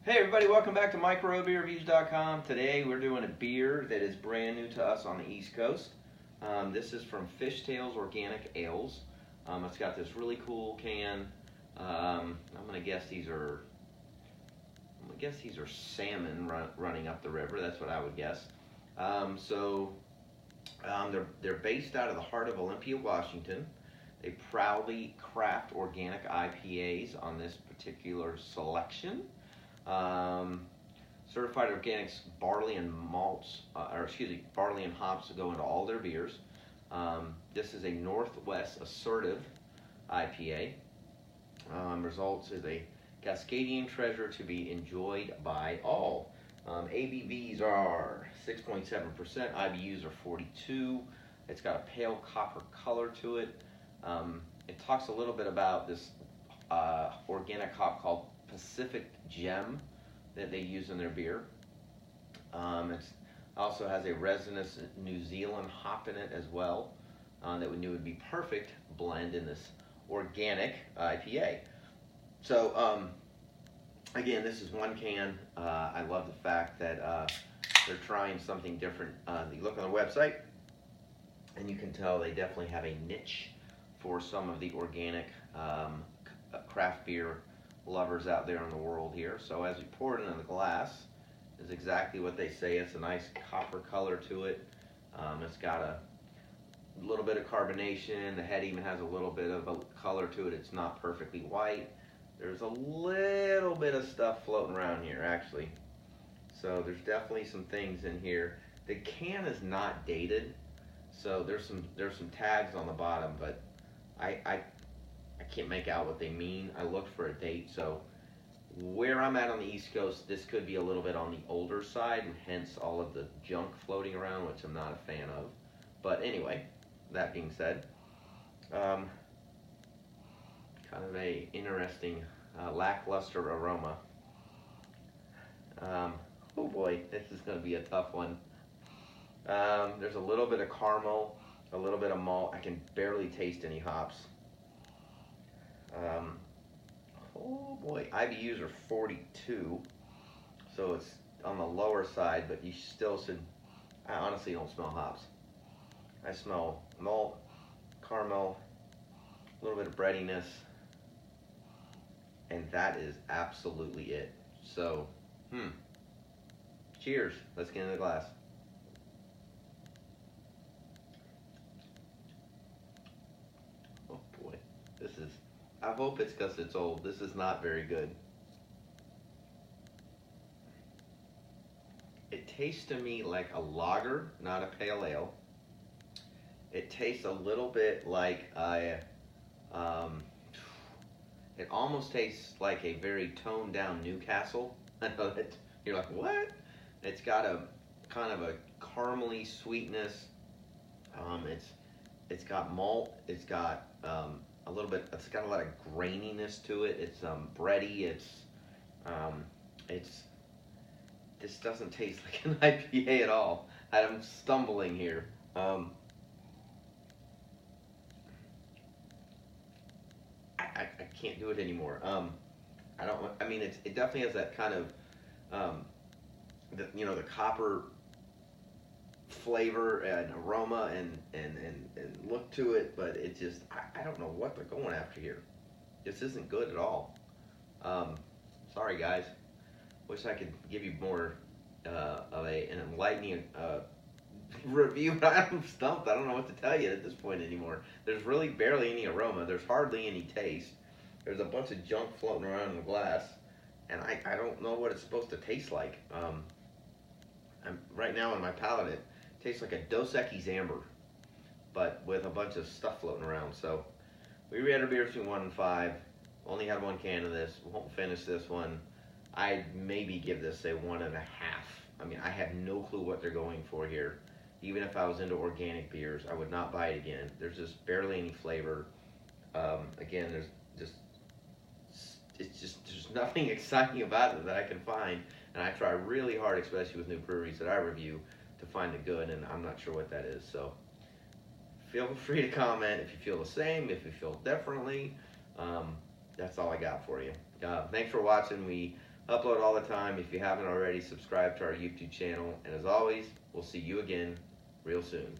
Hey everybody, welcome back to microbeerreviews.com. Today we're doing a beer that is brand new to us on the East Coast. This is from Fishtails Organic Ales. It's got this really cool can. I'm gonna guess these are salmon running up the river. That's what I would guess. They're based out of the heart of Olympia, Washington. They proudly craft organic IPAs on this particular selection. Certified organics, barley and malts, barley and hops go into all their beers. This is a Northwest assertive IPA. Results is a Cascadian treasure to be enjoyed by all. ABVs are 6.7%, IBUs are 42. It's got a pale copper color to it. It talks a little bit about this organic hop called Pacific Gem that they use in their beer. It also has a resinous New Zealand hop in it as well that we knew would be perfect blend in this organic IPA. So again, this is one can. I love the fact that they're trying something different. You look on the website and you can tell they definitely have a niche for some of the organic craft beer lovers out there in the world here. So as we pour it into the glass, is exactly what they say. It's a nice copper color to it. It's got a little bit of carbonation. The head even has a little bit of a color to it. It's not perfectly white. There's a little bit of stuff floating around here actually. So there's definitely some things in here. The can is not dated, so there's some tags on the bottom, but I can't make out what they mean. I looked for a date, so where I'm at on the East Coast, this could be a little bit on the older side, and hence all of the junk floating around, which I'm not a fan of. But anyway, that being said, kind of a interesting lackluster aroma. Oh boy, this is going to be a tough one. There's a little bit of caramel, a little bit of malt. I can barely taste any hops. Oh boy, IBUs are 42, so it's on the lower side, but you still should. I honestly don't smell hops. I smell malt, caramel, a little bit of breadiness, and that is absolutely it. So, cheers. Let's get in the glass. Oh boy, this is. I hope it's because it's old. This is not very good. It tastes to me like a lager, not a pale ale. It tastes a little bit like it almost tastes like a very toned down Newcastle. I know that you're like, what? It's got a kind of a caramely sweetness. It's got malt. It's got a little bit. It's got a lot of graininess to it. It's bready. This doesn't taste like an IPA at all. I'm stumbling here. I can't do it anymore. I mean, it definitely has that kind of the copper flavor and aroma and look to it, but it just I don't know what they're going after here. This isn't good at all. Sorry guys, wish I could give you more of an enlightening review, but I'm stumped. I don't know what to tell you at this point anymore. There's really barely any aroma. There's hardly any taste. There's a bunch of junk floating around in the glass, and I don't know what it's supposed to taste like. Right now on my palate, it tastes like a Dos Equis Amber, but with a bunch of stuff floating around. So we rate our beers between 1 and 5. Only had one can of this. Won't finish this one. I'd maybe give this a 1.5. I mean, I have no clue what they're going for here. Even if I was into organic beers, I would not buy it again. There's just barely any flavor. Again, there's nothing exciting about it that I can find. And I try really hard, especially with new breweries that I review, to find it good, and I'm not sure what that is. So feel free to comment if you feel the same, if you feel differently. That's all I got for you. Thanks for watching. We Upload all the time. If you haven't already, subscribe to our YouTube channel. And as always, we'll see you again real soon.